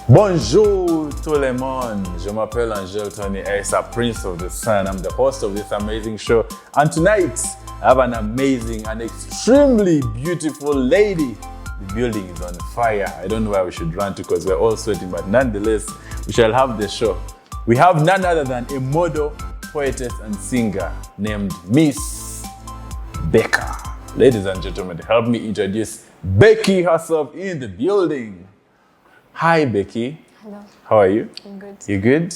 Bonjour tout le monde. Je m'appelle Angel Tony Esa, Prince of the Sun. I'm the host of this amazing show. And tonight, I have an amazing and extremely beautiful lady. The building is on fire. I don't know where we should run to because we're all sweating, but nonetheless, we shall have the show. We have none other than a model, poetess, and singer named Miss Becca. Ladies and gentlemen, help me introduce Becky herself in the building. Hi, Becky. Hello. How are you? I'm good. You good?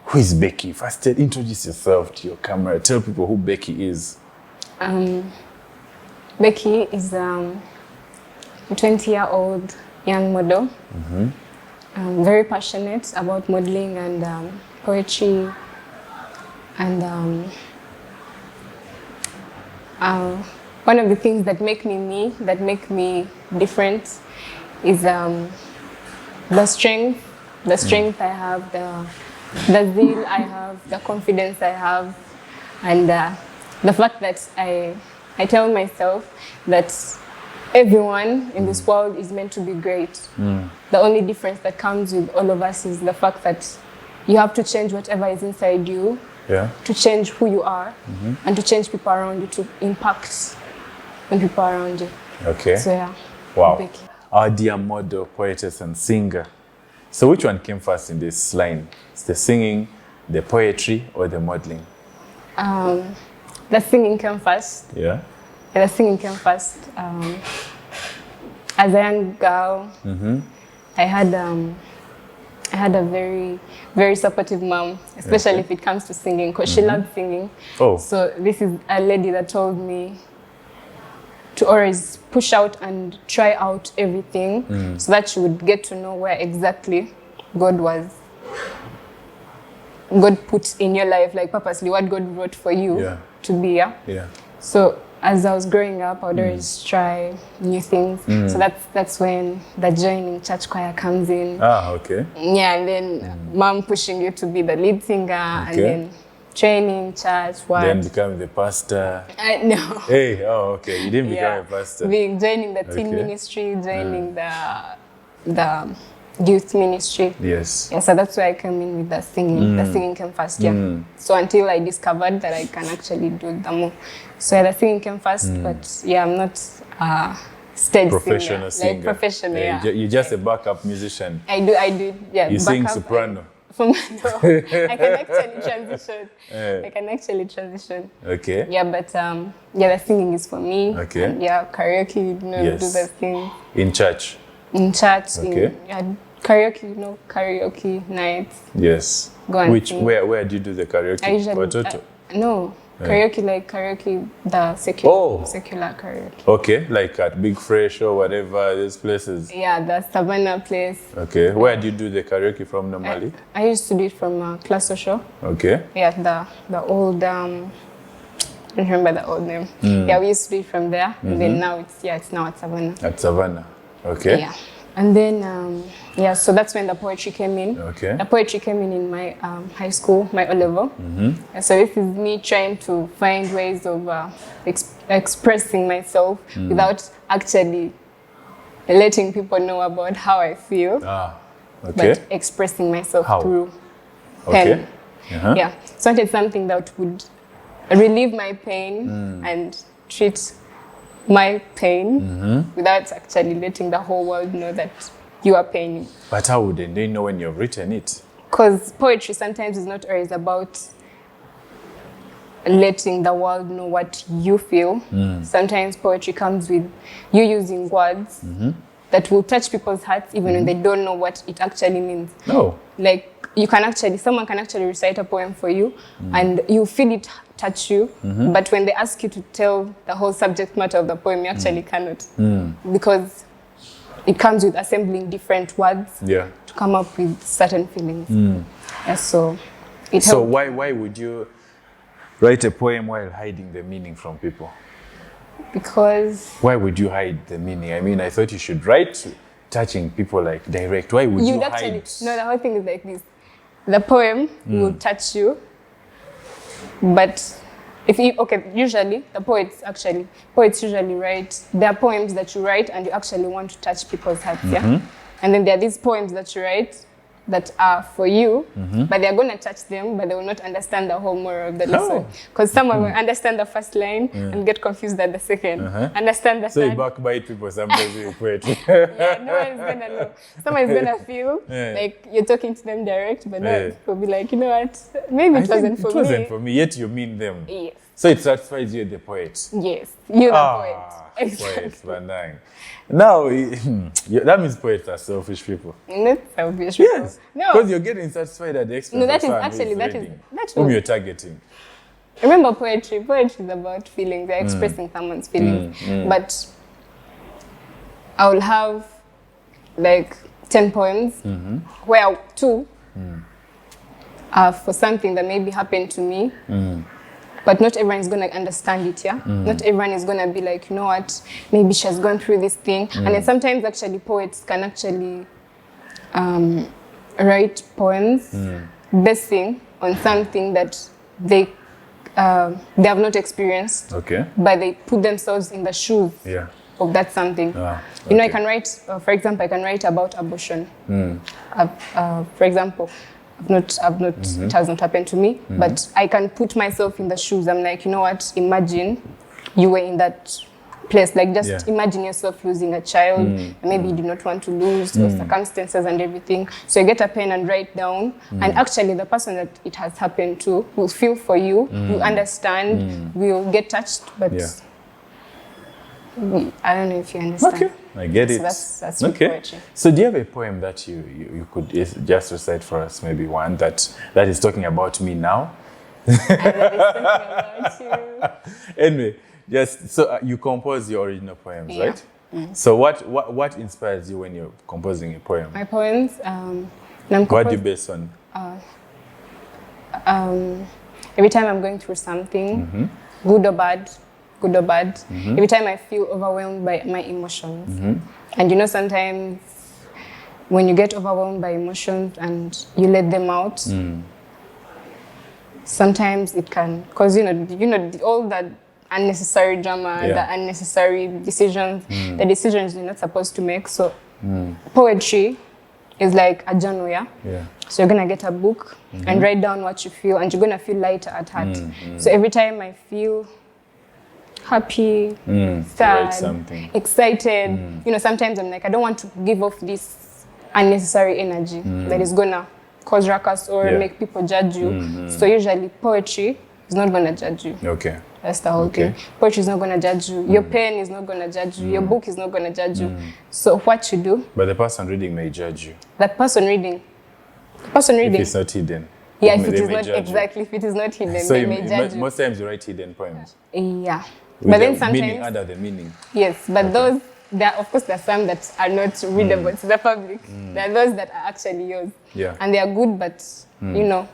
Who is Becky? First, introduce yourself to your camera. Tell people who Becky is. Becky is a 20-year-old young model. Very passionate about modeling and poetry. And one of the things that make me me, that make me different, is the strength I have, the zeal I have, the confidence I have, and the fact that I tell myself that everyone in this world is meant to be great. The only difference that comes with all of us is the fact that you have to change whatever is inside you, to change who you are, and to change people around you, to impact on people around you. Okay. So yeah. Wow. Becky. Our dear model, poetess, and singer. So which one came first in this line? It's the singing, the poetry, or the modeling? The singing came first. Yeah. The singing came first. As a young girl, I had a very, very supportive mom, especially if it comes to singing, because she loved singing. Oh. So this is a lady that told me to always push out and try out everything, so that you would get to know where exactly God put in your life, like purposely what God wrote for you to be. Yeah. So as I was growing up, I would always try new things. So that's when the joining church choir comes in. Ah, okay. Yeah, and then mom pushing you to be the lead singer, and then training, church, what? Then becoming the pastor. No. Hey, oh, okay. You didn't become a pastor. Joining the teen ministry, joining the youth ministry. Yes. And so that's where I came in with the singing. The singing came first, So until I discovered that I can actually do the more. So the singing came first, but I'm not a stage professional singer. Like professional, You're just a backup musician. I do, You sing soprano. I can actually transition. Okay. Yeah, but the singing is for me. Okay. And karaoke, do the thing. In church. In church. Okay. Karaoke, karaoke nights. Yes. Go and sing. Where do you do the karaoke? I usually karaoke, the secular karaoke. Okay, like at Big Fresh or whatever, these places. Yeah, the Savannah place. Okay, where do you do the karaoke from normally? I used to do it from Class Social. Okay. Yeah, the old, I don't remember the old name. Yeah, we used to do it from there. And then now it's now at Savannah. At Savannah, okay. Yeah. And then, so that's when the poetry came in. Okay. The poetry came in my high school, my O-level. And so this is me trying to find ways of expressing myself without actually letting people know about how I feel. Ah, okay. But expressing myself through pen. Okay. Yeah. So I wanted something that would relieve my pain and treat my pain without actually letting the whole world know that you are paining. But how would they know when you've written it? Because poetry sometimes is not always about letting the world know what you feel. Sometimes poetry comes with you using words that will touch people's hearts even when they don't know what it actually means. No. Like someone can actually recite a poem for you and you feel it touch you, but when they ask you to tell the whole subject matter of the poem, you actually cannot. Because it comes with assembling different words to come up with certain feelings. Yeah, so why would you write a poem while hiding the meaning from people? Because... Why would you hide the meaning? I mean, I thought you should write touching people, like direct. Why would you hide? No, the whole thing is like this. The poem will touch you, but usually poets usually write, there are poems that you write and you actually want to touch people's hearts, yeah? And then there are these poems that you write that are for you, but they're going to touch them, but they will not understand the whole moral of the lesson. Because someone will understand the first line and get confused at the second. Understand the So you third. backbite people sometimes with poetry. Yeah, no one is going to know. Someone is going to feel like you're talking to them direct, but no, people will be like, you know what, maybe it wasn't for me. It wasn't for me, yet you mean them. Yes. So it satisfies you, the poet. Yes, you're the poet. Poet, Vandang. Now, that means poets are selfish people. Not selfish. Yes. No. Because you're getting satisfied at the expense No, that of is someone actually, who's that is, reading, that's whom you're targeting. Remember poetry is about feelings. They're expressing someone's feelings. But I will have like 10 poems where 2 are for something that maybe happened to me. But not everyone is going to understand it, yeah? Not everyone is going to be like, you know what, maybe she has gone through this thing. And then sometimes actually poets can actually write poems basing on something that they have not experienced. Okay. But they put themselves in the shoes of that something. You know, I can write, for example, I can write about abortion. For example, it has not happened to me, but I can put myself in the shoes. I'm like, you know what, imagine you were in that place. Like, just imagine yourself losing a child, and maybe you do not want to lose, or circumstances and everything. So you get a pen and write down, and actually the person that it has happened to will feel for you, will understand, will get touched, but I don't know if you understand. Okay, I get it. So that's okay. poetry. So do you have a poem that you could just recite for us? Maybe one that is talking about me now? And that is talking about you. Anyway, so you compose your original poems, right? So what inspires you when you're composing a poem? My poems, What do you base on? Every time I'm going through something, good or bad, every time I feel overwhelmed by my emotions. And you know, sometimes when you get overwhelmed by emotions and you let them out, sometimes it can cause, you know, all that unnecessary drama, the unnecessary decisions, the decisions you're not supposed to make. So poetry is like a journal, yeah? So you're gonna get a book and write down what you feel, and you're gonna feel lighter at heart. So every time I feel happy, sad, excited, you know, sometimes I'm like, I don't want to give off this unnecessary energy that is gonna cause ruckus or make people judge you. So usually poetry is not gonna judge you. Okay. That's the whole thing. Poetry is not gonna judge you. Your pen is not gonna judge you. Your book is not gonna judge you. So what you do? But the person reading may judge you. That person reading. If it's not hidden. Yeah, if it is not exactly, if it is not hidden, so they may judge you. Most times you write hidden poems. Yeah. With But then sometimes meaning under the meaning. Yes, but those of course there are some that are not readable to the public. There are those that are actually yours. Yeah. And they are good, but you know,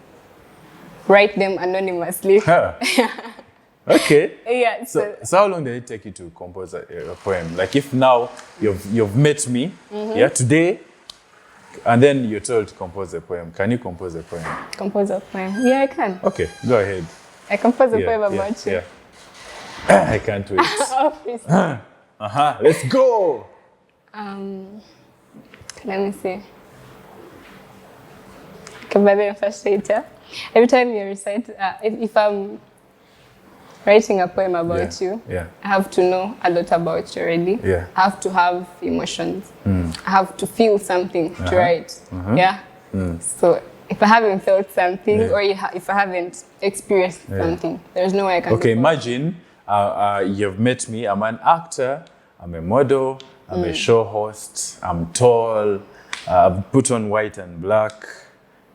write them anonymously. Okay. Yeah. So how long did it take you to compose a poem? Like, if now you've met me, today, and then you're told to compose a poem, can you compose a poem? Compose a poem? Yeah, I can. Okay, go ahead. I compose a poem about you. Yeah. I can't wait. Let's go. Let me see. Okay, by the way, first later. Every time you recite, if I'm writing a poem about you, I have to know a lot about you already. I have to have emotions. I have to feel something to write. Yeah. So if I haven't felt something, or if I haven't experienced something, there's no way I can. Okay, imagine you've met me. I'm an actor. I'm a model. I'm a show host. I'm tall. I've put on white and black.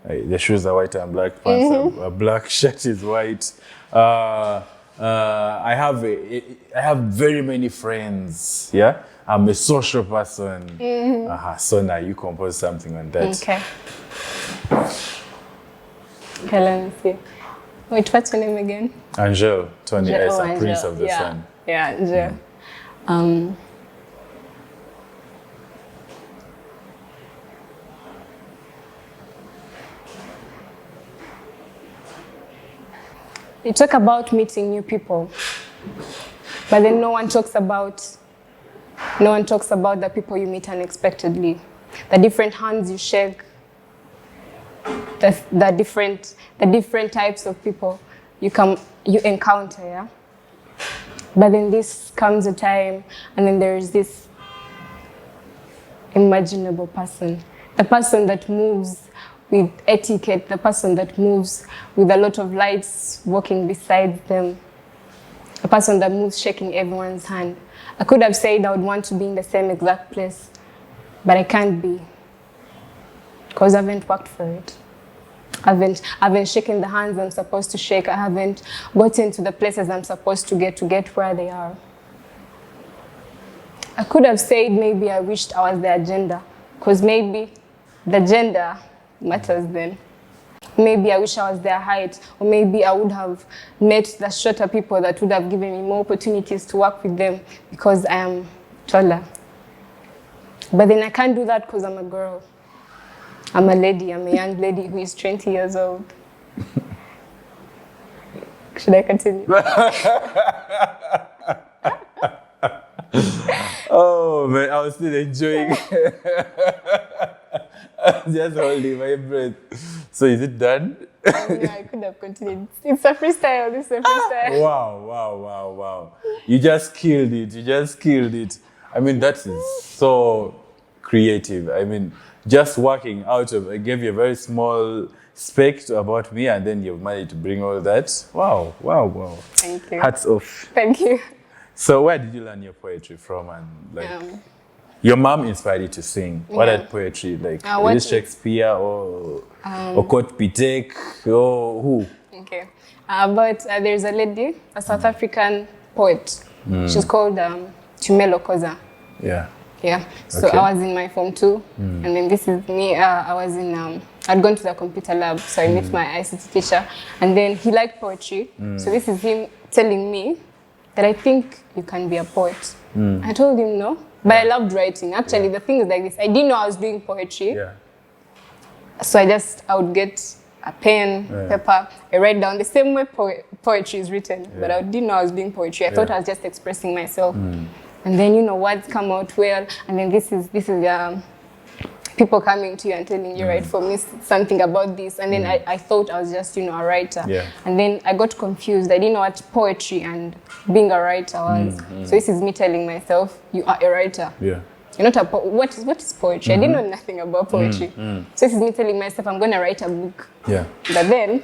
The shoes are white and black. Pants are black. Shirt is white. I have very many friends. Yeah, I'm a social person. So now you compose something on that. Okay. Okay, let me see. Wait, what's your name again? Angel Tony Esa, Prince of the Sun. Yeah, Angel. they talk about meeting new people, but then no one talks about the people you meet unexpectedly, the different hands you shake, the different types of people you encounter, yeah. But then this comes a time, and then there is this imaginable person, the person that moves with etiquette, the person that moves with a lot of lights walking beside them, a person that moves shaking everyone's hand. I could have said I would want to be in the same exact place, but I can't be, because I haven't worked for it. I haven't shaken the hands I'm supposed to shake. I haven't gotten to the places I'm supposed to get where they are. I could have said maybe I wished I was the agenda, because maybe the gender matters then. Maybe I wish I was their height, or maybe I would have met the shorter people that would have given me more opportunities to work with them because I am taller. But then I can't do that because I'm a girl. I'm a lady, I'm a young lady who is 20 years old. Should I continue? Oh man, I was still enjoying. Just holding my breath. So is it done? Yeah, I could have continued. It's a freestyle. This is a freestyle. Wow. You just killed it. I mean, that is so creative. I mean, just working out of, I gave you a very small spec about me, and then you've managed to bring all that. Wow. Thank you. Hats off. Thank you. So where did you learn your poetry from? And like, your mom inspired you to sing. What are poetry like? Is it Shakespeare or Okot Pitek or who? Okay. But there's a lady, a South African poet. She's called Tumelo Koza. Yeah. Yeah. So I was in my form 2, and then this is me. I was in. I'd gone to the computer lab, so I met my ICT teacher, and then he liked poetry. So this is him telling me that I think you can be a poet. I told him no, but I loved writing. Actually, the thing is like this: I didn't know I was doing poetry. Yeah. So I would get a pen, paper, I write down the same way poetry is written, but I didn't know I was doing poetry. I thought I was just expressing myself. And then, words come out well, and then this is people coming to you and telling you, write for me something about this. And then I thought I was just, a writer. Yeah. And then I got confused. I didn't know what poetry and being a writer was. So this is me telling myself, you are a writer. Yeah. You're not a what is poetry? I didn't know nothing about poetry. So this is me telling myself, I'm going to write a book. Yeah. But then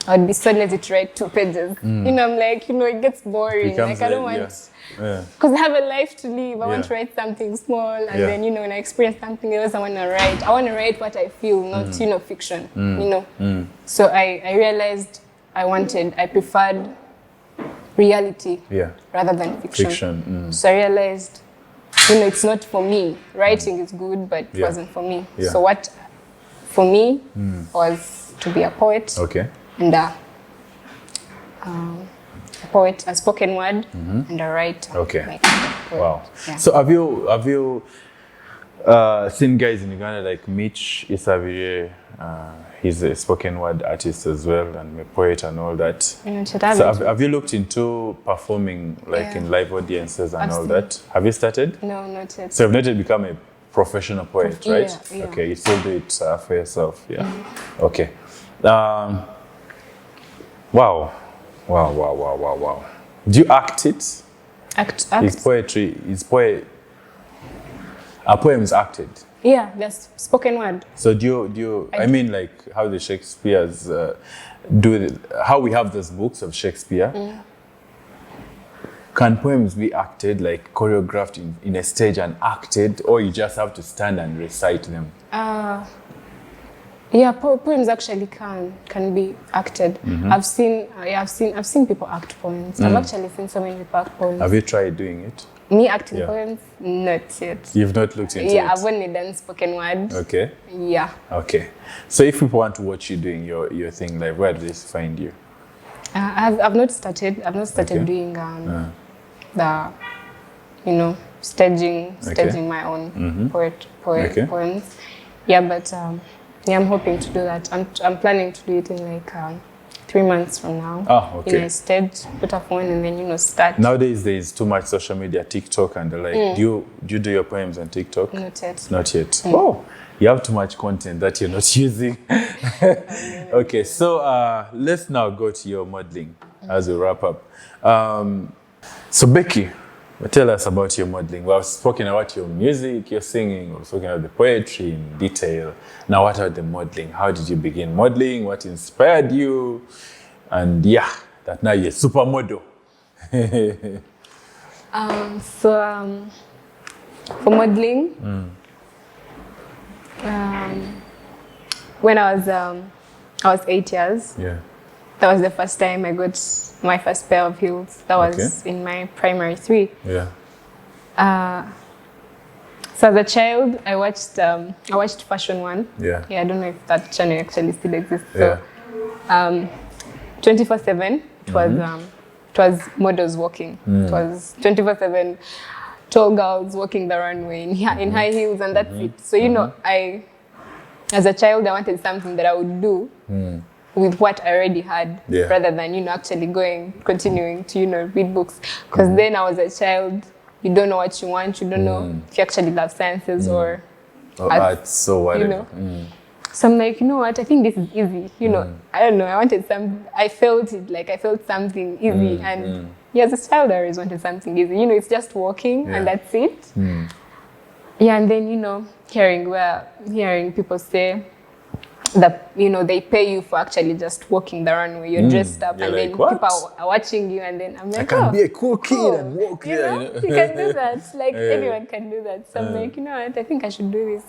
I'd be so lazy to write 2 pages. I'm like, it gets boring. Like I don't want, because I have a life to live. I want to write something small, and then when I experience something else, I want to write. I want to write what I feel, not fiction. So I realized I preferred reality rather than fiction. So I realized, it's not for me. Writing is good, but it wasn't for me. So what for me was to be a poet. Okay. And a poet, a spoken word, and a writer. Okay. Wow. Yeah. So have you seen guys in Uganda like Mitch Isabire? He's a spoken word artist as well, and a poet and all that. So have you looked into performing like in live audiences and all that? Have you started? No, not yet. So you've not yet become a professional poet, right? Yeah. Okay, you still do it for yourself. Yeah. Okay. Wow. Do you act it? Act. Are poems acted? Yeah, that's spoken word. So do you I mean like how the Shakespeare's how we have those books of Shakespeare? Can poems be acted, like choreographed in a stage and acted, or you just have to stand and recite them? Yeah, poems actually can be acted. I've seen people act poems. I've actually seen so many people act poems. Have you tried doing it? Me acting poems? Not yet. You've not looked into it? Yeah, I've only done spoken word. Okay. Yeah. Okay. So if people want to watch you doing your thing, like where do they find you? I've not started doing the staging my own poems. Yeah, but I'm hoping to do that. I'm planning to do it in like 3 months from now. Oh, okay. You know, instead, put a phone and then, you know, start. Nowadays, there is too much social media, TikTok and the like. Do you do your poems on TikTok? Not yet. Not yet. Oh, you have too much content that you're not using. Okay, so let's now go to your modeling as we wrap up. So Becky, tell us about your modeling. We've spoken about your music, your singing, we've spoken about the poetry in detail. Now, what about the modeling? How did you begin modeling? What inspired you? And yeah, that now you're a supermodel. For modeling, when I was 8 years. Yeah. That was the first time I got my first pair of heels. That was in my primary 3. Yeah. So as a child, I watched Fashion One. Yeah. Yeah, I don't know if that channel actually still exists. Yeah. So, 24/7. It was models walking. It was 24/7 tall girls walking the runway in high heels, and that's it. So you know, as a child, I wanted something that I would do with what I already had, rather than, you know, actually continuing to, you know, read books. Because then I was a child, you don't know what you want, you don't know if you actually love sciences or arts, so whatever. You know. So I'm like, you know what, I think this is easy. You know, I don't know, I felt something easy. And yeah, as a child, I always wanted something easy. You know, it's just walking and that's it. Yeah, and then, you know, hearing people say that, you know, they pay you for actually just walking the runway. You're dressed up, and then what? people are watching you, and then I'm like, I can be a cool kid and walk you there. know, you can do that. Like anyone can do that. So I'm like, you know what, I think I should do this.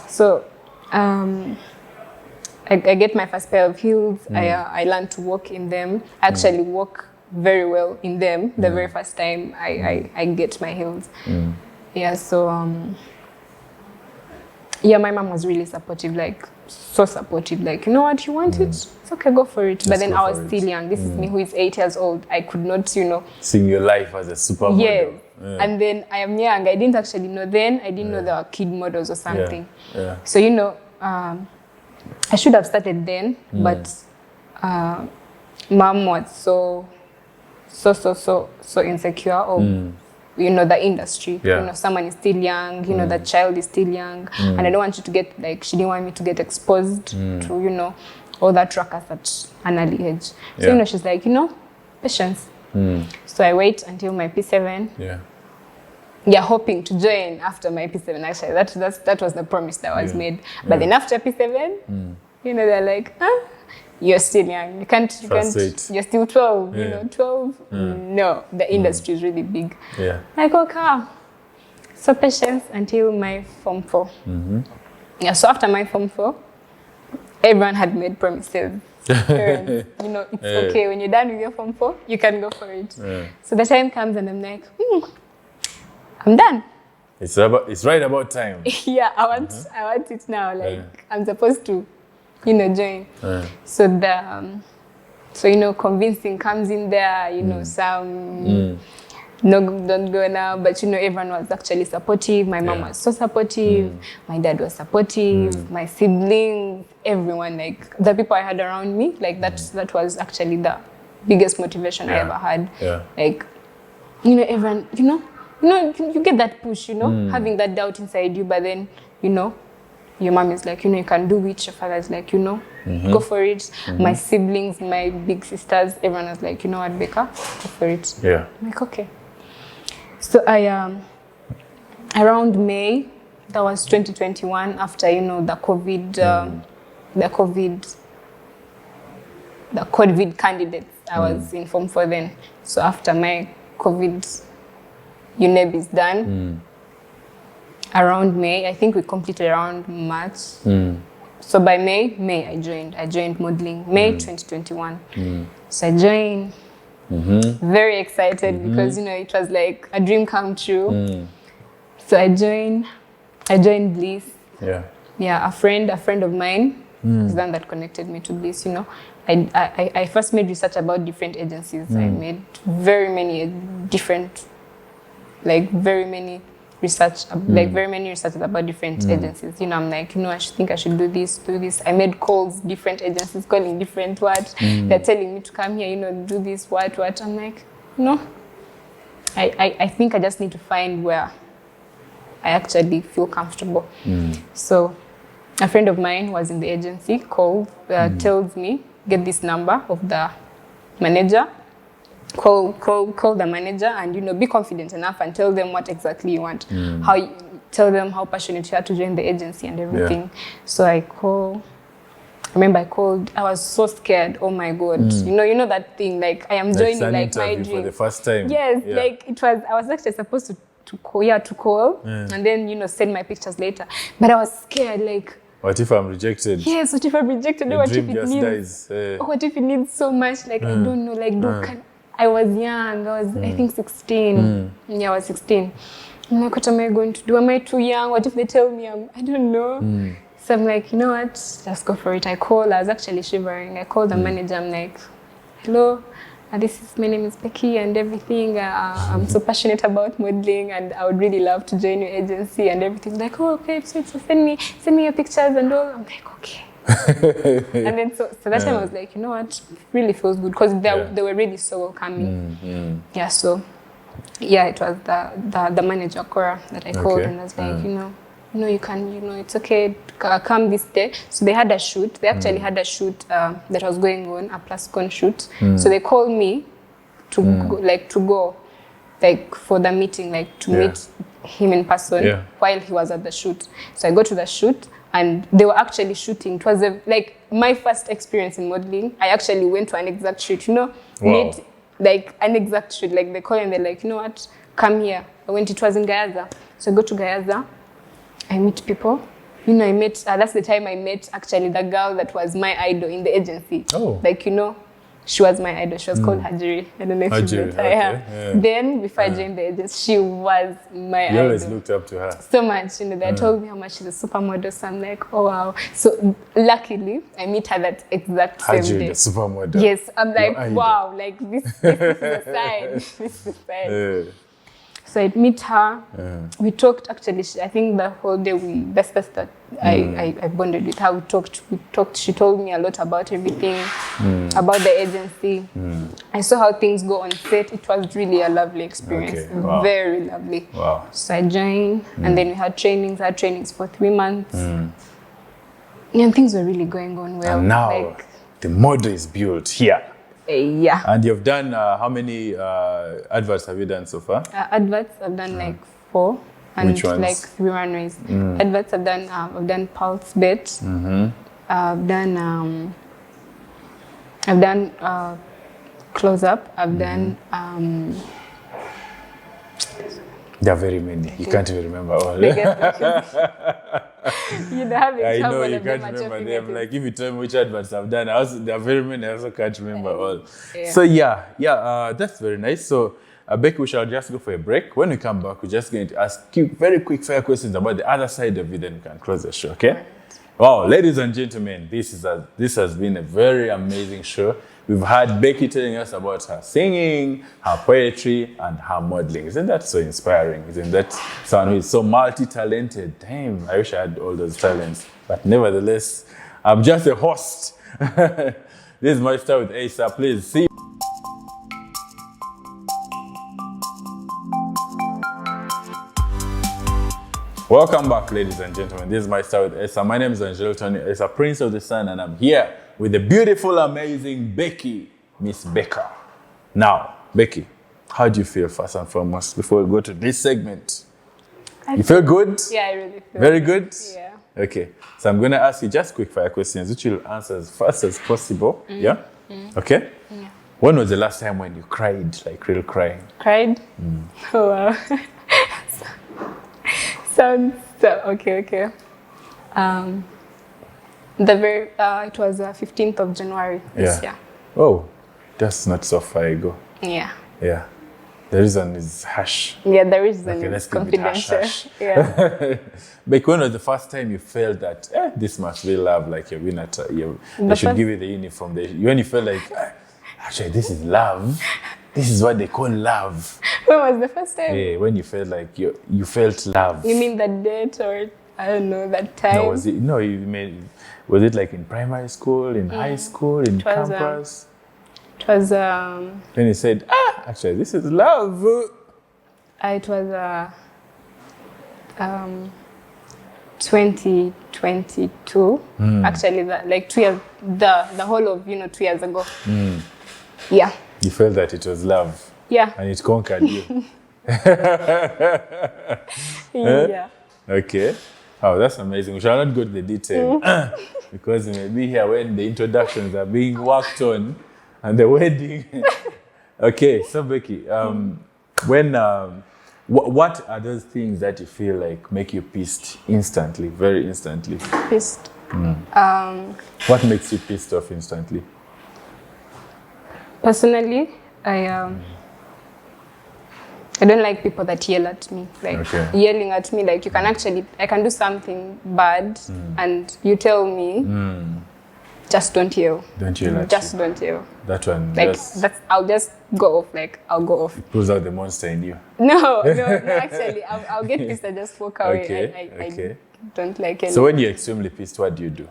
So I get my first pair of heels. I learned to walk in them. I actually walk very well in them the very first time I get my heels. Yeah, so yeah, my mom was really supportive, like so supportive, like, you know what, you want it, it's okay, go for it. But then I was still young. This is me who is 8 years old. I could not, you know, seeing your life as a supermodel. Yes. And then I am young. I didn't actually know then. I didn't know there were kid models or something. So, you know, I should have started then, but mom was so insecure of, you know, the industry. You know, someone is still young, you know, the child is still young. And I don't want you to get, like, she didn't want me to get exposed to, you know, all that ruckus at an early age. So, you know, she's like, you know, patience. So I wait until my P7. Yeah, hoping to join after my P7. Actually, that was the promise that was made. But then after P7, you know, they're like, you're still young. You can't. You're still 12. You know, 12. No, the industry is really big. Like, okay. So patience until my Form 4. Yeah. So after my Form 4, everyone had made promises. Parents, you know, it's okay when you're done with your Form 4, you can go for it. So the time comes and I'm like, I'm done. It's right about time. Yeah, I want it now. Like I'm supposed to, you know, join. So you know, convincing comes in there. You know, some no, don't go now. But you know, everyone was actually supportive. My mom was so supportive. My dad was supportive. My siblings, everyone, like the people I had around me, like that was actually the biggest motivation I ever had. Like, you know, everyone, you know, you get that push, you know, having that doubt inside you, but then, you know, your mom is like, you know, you can do it. Your father is like, you know, go for it. My siblings, my big sisters, everyone was like, you know what, Becca, go for it. I'm like, okay. So I, around May, that was 2021, after, you know, the COVID candidates, I was in Form 4 then. So after my COVID UNEB is done, around May, I think we completed around March. So by May I joined modeling, May 2021. So I joined, very excited because, you know, it was like a dream come true. So I joined Bliss. Yeah, a friend of mine is the one that connected me to Bliss, you know. I first made research about different agencies. I made very many different, like very many research, like very many researches about different agencies. You know, I'm like, you know, I should do this. I made calls, different agencies calling different what. They're telling me to come here, you know, do this, what. I'm like, no. I think I just need to find where I actually feel comfortable. So a friend of mine who was in the agency called, tells me, get this number of the manager. Call the manager and, you know, be confident enough and tell them what exactly you want. Tell them how passionate you are to join the agency and everything. Yeah. So I remember I called, I was so scared, oh my God. You know that thing, like I am joining like my dream. For the first time. Yes, yeah. Like I was actually supposed to call and then, you know, send my pictures later. But I was scared, like, what if I'm rejected? Yes, what if I'm rejected? The what dream if it just needs, dies. What if it needs so much? Like, I don't know, like, I was young. I was, I think, 16. Yeah, I was 16. I'm like, what am I going to do? Am I too young? What if they tell me I don't know. So I'm like, you know what? Let's go for it. I was actually shivering. I called the manager. I'm like, hello, my name is Becky and everything. I'm so passionate about modeling and I would really love to join your agency and everything. Like, oh, okay, so send me your pictures and all. I'm like, okay. And then so that time I was like, you know what, it really feels good because they were really so welcoming. Yeah, so yeah, it was the manager Cora that I called and I was like, you know, you can, you know, it's okay, come this day. So they had a shoot. They actually had a shoot that was going on, a PlusCon shoot. So they called me to go for the meeting, like to meet him in person while he was at the shoot. So I go to the shoot. And they were actually shooting. It was like my first experience in modeling. I actually went to an exact shoot, you know, like an exact shoot. Like they call and they're like, you know what, come here. It was in Gayaza. So I go to Gayaza, I meet people. You know, that's the time I met actually the girl that was my idol in the agency. Oh. Like, you know, she was my idol. She was called Hajiri. I don't know if you met her. Yeah. Then, before I joined the agency, she was my idol. You always looked up to her. So much. You know, they told me how much she's a supermodel. So I'm like, oh, wow. So, luckily, I meet her that exact same Hajiri, day. the supermodel. Yes. I'm like, wow. Like, this is a sign. This is a sign. So I meet her. We talked actually. I think the whole day that's that I bonded with her. We talked. She told me a lot about everything, about the agency. I saw how things go on set. It was really a lovely experience. Okay. Wow. Very lovely. Wow. So I joined, and then we had trainings. I had trainings for 3 months. And things were really going on well. And now the model is built here. Yeah. And you've done, how many adverts have you done so far? Adverts, I've done like 4. And which ones? Like 3 runways. Adverts, I've done Pulse Bet. I've done Close Up. I've done... There are very many. You can't even remember all. I know you can't remember them. Like if you tell me which adverts I've done, there are very many. I also can't remember all. Yeah. So that's very nice. So Becky, we shall just go for a break. When we come back, we're just going to ask you very quick fire questions about the other side of it, then we can close the show. Okay? Right. Wow, ladies and gentlemen, this has been a very amazing show. We've had Becky telling us about her singing, her poetry, and her modeling. Isn't that so inspiring? Isn't that someone who is so multi-talented? Damn, I wish I had all those talents. But nevertheless, I'm just a host. This is my style with Asa. Please see. Welcome back, ladies and gentlemen. This is my style with Asa. My name is Angelo Tony Asa, Prince of the Sun, and I'm here with the beautiful, amazing Becky, Miss Becker. Now, Becky, how do you feel first and foremost before we go to this segment? You feel good? Yeah, I really feel very good. Yeah. Okay, so I'm going to ask you just quick fire questions, which you'll answer as fast as possible. Yeah? Okay? Yeah. When was the last time when you cried, like real crying? Cried? Oh, wow. Okay. It was 15th of January this year. Oh, that's not so far ago. Yeah. Yeah. The reason is hush. Yeah, the reason is confidential. Hush. Yeah. But when was the first time you felt that this must be love? Like you've been at, they should give you the uniform. When you felt like, actually, this is love. This is what they call love. When was the first time? Yeah, when you felt like you felt love. You mean that date or I don't know that time? No, was it like in primary school, in high school, in campus? It was Then you said, actually, this is love. it was 2022. Actually, like 2 years, the whole of 2 years ago. Yeah. You felt that it was love. Yeah. And it conquered you. Yeah. Okay. Oh, that's amazing. We shall not go to the detail because we may be here when the introductions are being worked on and the wedding. Okay, so Becky, what are those things that you feel like make you pissed instantly, very instantly? Pissed. What makes you pissed off instantly? Personally, I don't like people that yell at me. Like yelling at me, like I can do something bad and you tell me, just don't yell. Don't yell at Just you. don't yell. That one. Like I'll just go off. Like I'll go off. It pulls out the monster in you. No, actually, I'll get pissed and just walk away. Okay. I don't like it. So when you're extremely pissed, what do you do?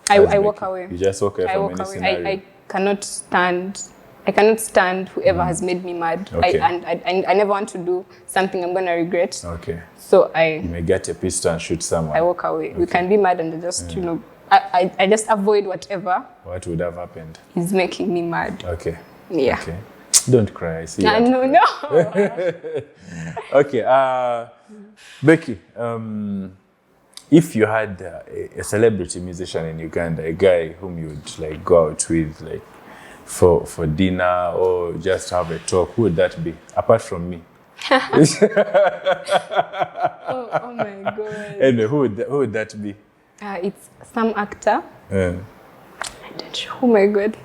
I walk away. You just walk away from any scenario. I cannot stand whoever has made me mad. Okay. I never want to do something I'm gonna regret. Okay. So You may get a pistol and shoot someone. I walk away. Okay. We can be mad and just I just avoid whatever. What would have happened? Is making me mad. Okay. Yeah. Okay. Don't cry. I see. No. Okay. Becky, if you had a celebrity musician in Uganda, a guy whom you would like go out with, like for dinner or just have a talk, who would that be? Apart from me. Oh my God. Anyway, who would that be? It's some actor. I don't know. Oh my God.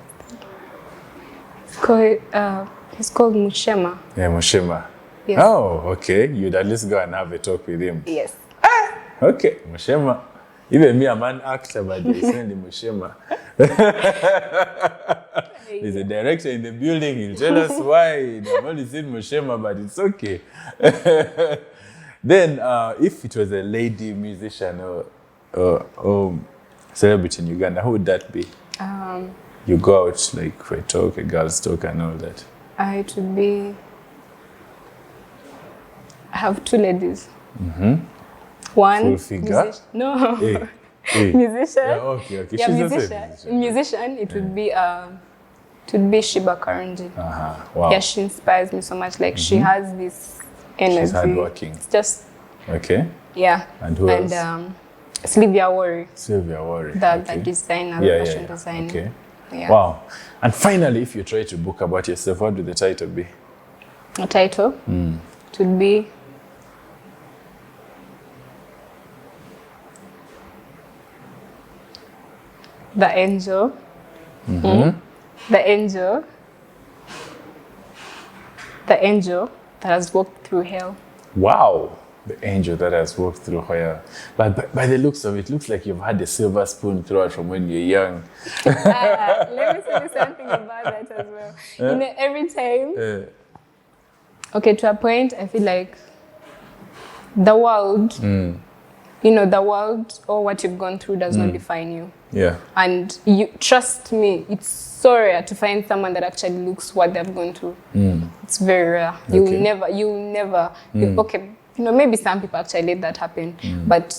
He's called Mushema. Yeah, Mushema. Yes. Oh, okay. You'd at least go and have a talk with him. Yes. Okay, Mushema. Even me, I'm an actor, but they send him Mushema. There's a director in the building. He'll tell us why. They've only seen Mushema, but it's okay. Then, if it was a lady musician or celebrity in Uganda, who would that be? You go out like for a talk, a girl's talk, and all that. It would be. I have two ladies. One full figure. No. Hey. Musician. Yeah, okay. Yeah, She's musician. Musician. It would be. It would be Shiba Karunji. Wow. Yeah, she inspires me so much. Like she has this energy. She's hardworking. It's just. Okay. Yeah. And who else? And Sylvia Worry. Sylvia Worry. The designer, the fashion designer. Okay. Yeah. Wow. And finally, if you try to book about yourself, what would the title be? A title? It would be The Angel. The Angel. The Angel that has walked through hell. Wow. The angel that has walked through hell. But by the looks of it, looks like you've had a silver spoon throughout from when you're young. Let me tell you something about that as well. Every time, okay, to a point, I feel like the world, the world or what you've gone through does not define you. Yeah. And you trust me, it's so rare to find someone that actually looks what they've gone through. It's very rare. You will never. Okay, maybe some people actually let that happen, but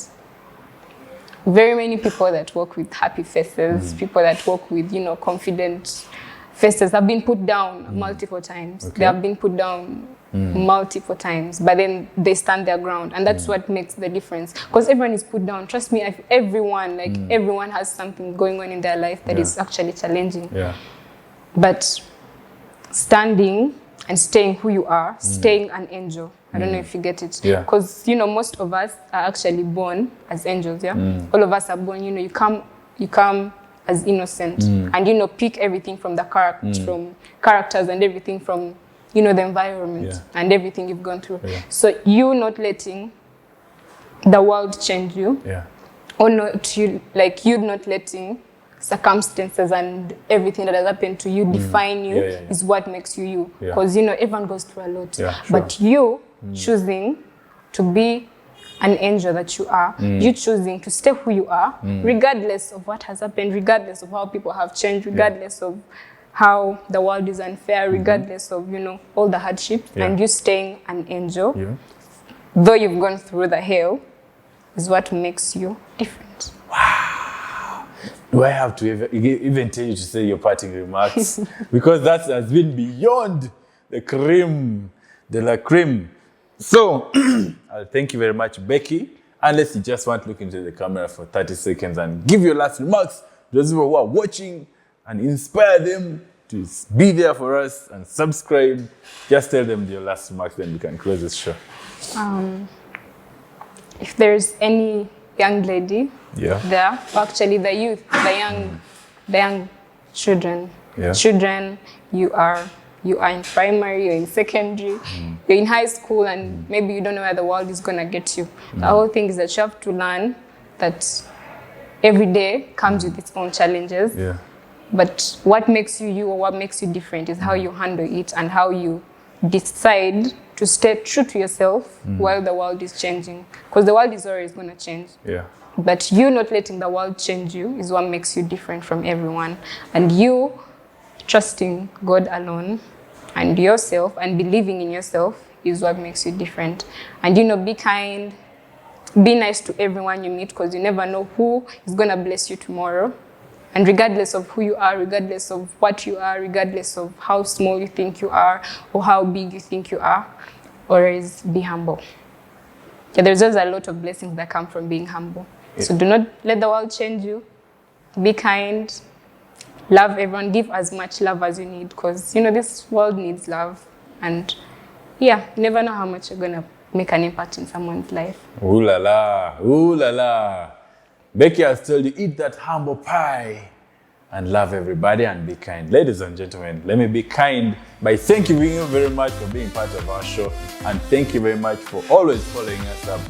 very many people that work with happy faces, people that work with, confident faces have been put down multiple times. Okay. They have been put down multiple times, but then they stand their ground. And that's what makes the difference. Because everyone is put down. Trust me, everyone has something going on in their life that is actually challenging. Yeah. But standing and staying who you are, staying an angel. I don't know if you get it. Because, most of us are actually born as angels, yeah? All of us are born, you come as innocent and, pick everything from the characters and everything from, the environment and everything you've gone through. Yeah. So you not letting the world change you, or not you not letting circumstances and everything that has happened to you define you is what makes you you. Because, you know, everyone goes through a lot. But you choosing to be an angel that you are, you choosing to stay who you are, regardless of what has happened, regardless of how people have changed, regardless of how the world is unfair, regardless of, you know, all the hardships, and you staying an angel, though you've gone through the hell, is what makes you different. Wow. Do I have to even tell you to say your parting remarks? Because that has been beyond the creme de la creme. So, I'll thank you very much, Becky. Unless you just want to look into the camera for 30 seconds and give your last remarks to those people who are watching and inspire them to be there for us and subscribe. Just tell them your last remarks, then we can close this show. If there's any young lady there, or actually the youth, the young children, children, you are in primary, you're in secondary, you're in high school, and maybe you don't know where the world is gonna get you. The whole thing is that you have to learn that every day comes with its own challenges. But what makes you you, or what makes you different, is how you handle it and how you decide to stay true to yourself while the world is changing. Because the world is always going to change. But you not letting the world change you is what makes you different from everyone. And you trusting God alone and yourself and believing in yourself is what makes you different. And, you know, be kind, be nice to everyone you meet, because you never know who is going to bless you tomorrow. And regardless of who you are, regardless of what you are, regardless of how small you think you are or how big you think you are, always be humble. There's just a lot of blessings that come from being humble. So do not let the world change you. Be kind. Love everyone. Give as much love as you need, because, you know, this world needs love. And you never know how much you're going to make an impact in someone's life. Ooh la la. Ooh la la. Becky has told you, eat that humble pie and love everybody and be kind. Ladies and gentlemen, let me be kind by thanking you very much for being part of our show, and thank you very much for always following us up.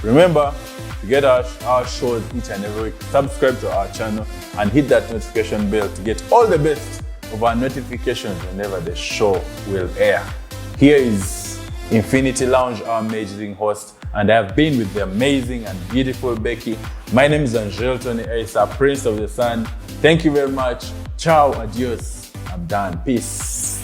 Remember, to get our shows each and every week, subscribe to our channel and hit that notification bell to get all the best of our notifications whenever the show will air. Here is Infinity Lounge, our amazing host, and I have been with the amazing and beautiful Becky. My name is Angel Tony Asa, Prince of the Sun. Thank you very much. Ciao, adios. I'm done. Peace.